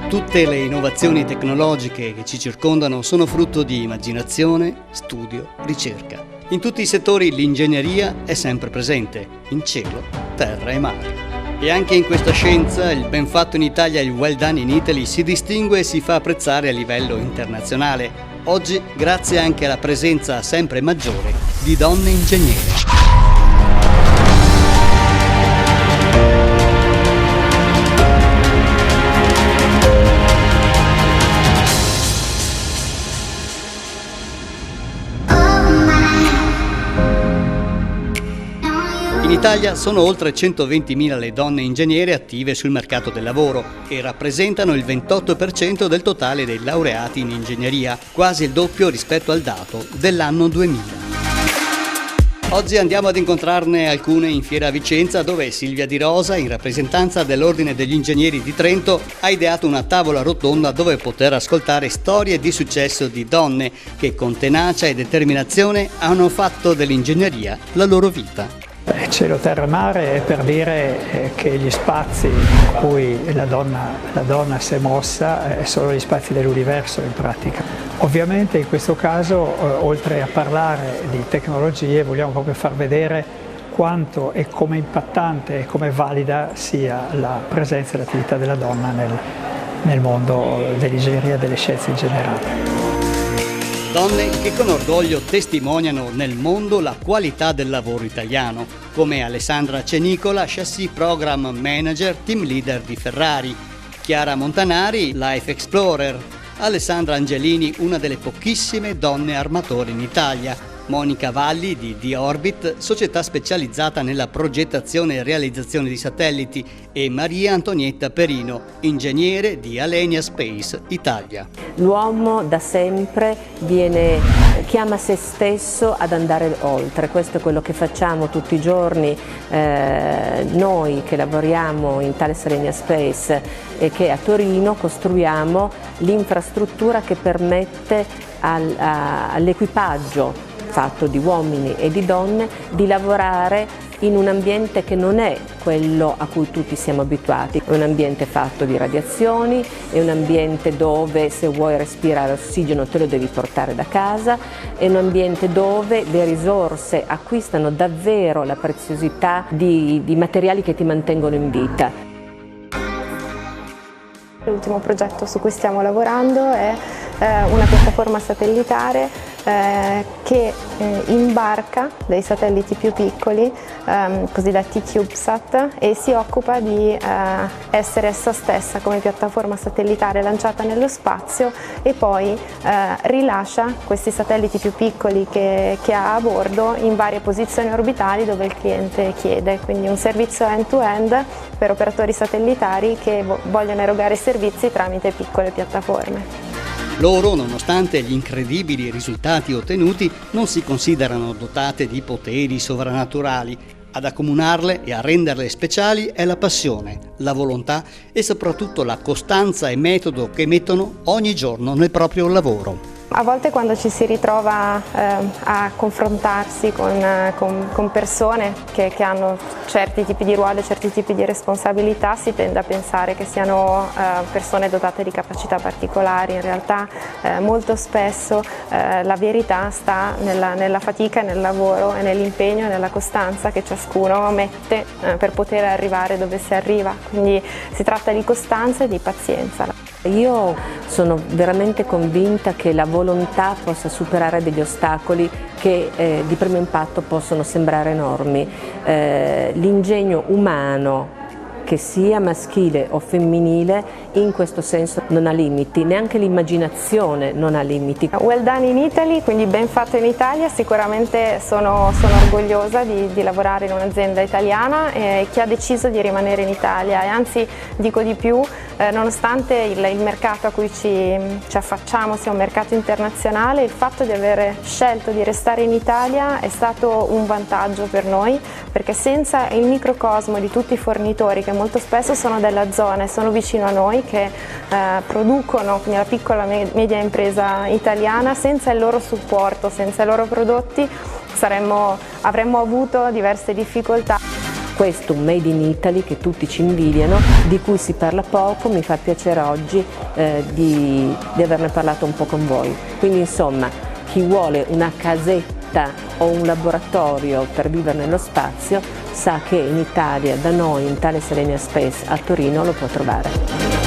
Tutte le innovazioni tecnologiche che ci circondano sono frutto di immaginazione, studio, ricerca. In tutti i settori l'ingegneria è sempre presente, in cielo, terra e mare. E anche in questa scienza il ben fatto in Italia, il Well Done in Italy, si distingue e si fa apprezzare a livello internazionale. Oggi grazie anche alla presenza sempre maggiore di donne ingegnere. In Italia sono oltre 120.000 le donne ingegnere attive sul mercato del lavoro e rappresentano il 28% del totale dei laureati in ingegneria, quasi il doppio rispetto al dato dell'anno 2000. Oggi andiamo ad incontrarne alcune in Fiera a Vicenza, dove Silvia Di Rosa, in rappresentanza dell'Ordine degli Ingegneri di Trento, ha ideato una tavola rotonda dove poter ascoltare storie di successo di donne che con tenacia e determinazione hanno fatto dell'ingegneria la loro vita. Cielo, terra e mare è per dire che gli spazi in cui la donna si è mossa sono gli spazi dell'universo in pratica. Ovviamente in questo caso, oltre a parlare di tecnologie, vogliamo proprio far vedere quanto e come impattante e come valida sia la presenza e l'attività della donna nel mondo dell'ingegneria e delle scienze in generale. Donne che con orgoglio testimoniano nel mondo la qualità del lavoro italiano, come Alessandra Cenicola, Chassis Program Manager, Team Leader di Ferrari, Chiara Montanari, Life Explorer, Alessandra Angelini, una delle pochissime donne armatori in Italia, Monica Valli di D-Orbit, società specializzata nella progettazione e realizzazione di satelliti, e Maria Antonietta Perino, ingegnere di Alenia Space Italia. L'uomo da sempre chiama se stesso ad andare oltre, questo è quello che facciamo tutti i giorni noi che lavoriamo in Thales Alenia Space e che a Torino costruiamo l'infrastruttura che permette all'equipaggio fatto di uomini e di donne di lavorare in un ambiente che non è quello a cui tutti siamo abituati, è un ambiente fatto di radiazioni, è un ambiente dove se vuoi respirare ossigeno te lo devi portare da casa, è un ambiente dove le risorse acquistano davvero la preziosità di materiali che ti mantengono in vita. L'ultimo progetto su cui stiamo lavorando è una piattaforma satellitare che imbarca dei satelliti più piccoli, cosiddetti CubeSat, e si occupa di essere essa stessa come piattaforma satellitare lanciata nello spazio e poi rilascia questi satelliti più piccoli che ha a bordo in varie posizioni orbitali dove il cliente chiede, quindi un servizio end-to-end per operatori satellitari che vogliono erogare servizi tramite piccole piattaforme. Loro, nonostante gli incredibili risultati ottenuti, non si considerano dotate di poteri sovrannaturali. Ad accomunarle e a renderle speciali è la passione, la volontà e soprattutto la costanza e metodo che mettono ogni giorno nel proprio lavoro. A volte quando ci si ritrova a confrontarsi con persone che hanno certi tipi di ruoli, certi tipi di responsabilità, si tende a pensare che siano persone dotate di capacità particolari. In realtà molto spesso la verità sta nella fatica e nel lavoro e nell'impegno e nella costanza che ciascuno mette per poter arrivare dove si arriva. Quindi si tratta di costanza e di pazienza. Io sono veramente convinta che la volontà possa superare degli ostacoli che di primo impatto possono sembrare enormi. L'ingegno umano, che sia maschile o femminile, in questo senso non ha limiti, neanche l'immaginazione non ha limiti. Well Done in Italy, quindi ben fatto in Italia, sicuramente sono orgogliosa di lavorare in un'azienda italiana che ha deciso di rimanere in Italia, e anzi dico di più, nonostante il mercato a cui ci affacciamo sia un mercato internazionale, il fatto di aver scelto di restare in Italia è stato un vantaggio per noi, perché senza il microcosmo di tutti i fornitori che molto spesso sono della zona e sono vicino a noi, che producono, quindi la piccola e media impresa italiana, senza il loro supporto, senza i loro prodotti avremmo avuto diverse difficoltà. questo un Made in Italy che tutti ci invidiano, di cui si parla poco. Mi fa piacere oggi di averne parlato un po' con voi. Quindi insomma, chi vuole una casetta o un laboratorio per vivere nello spazio sa che in Italia, da noi, in Thales Alenia Space a Torino, lo può trovare.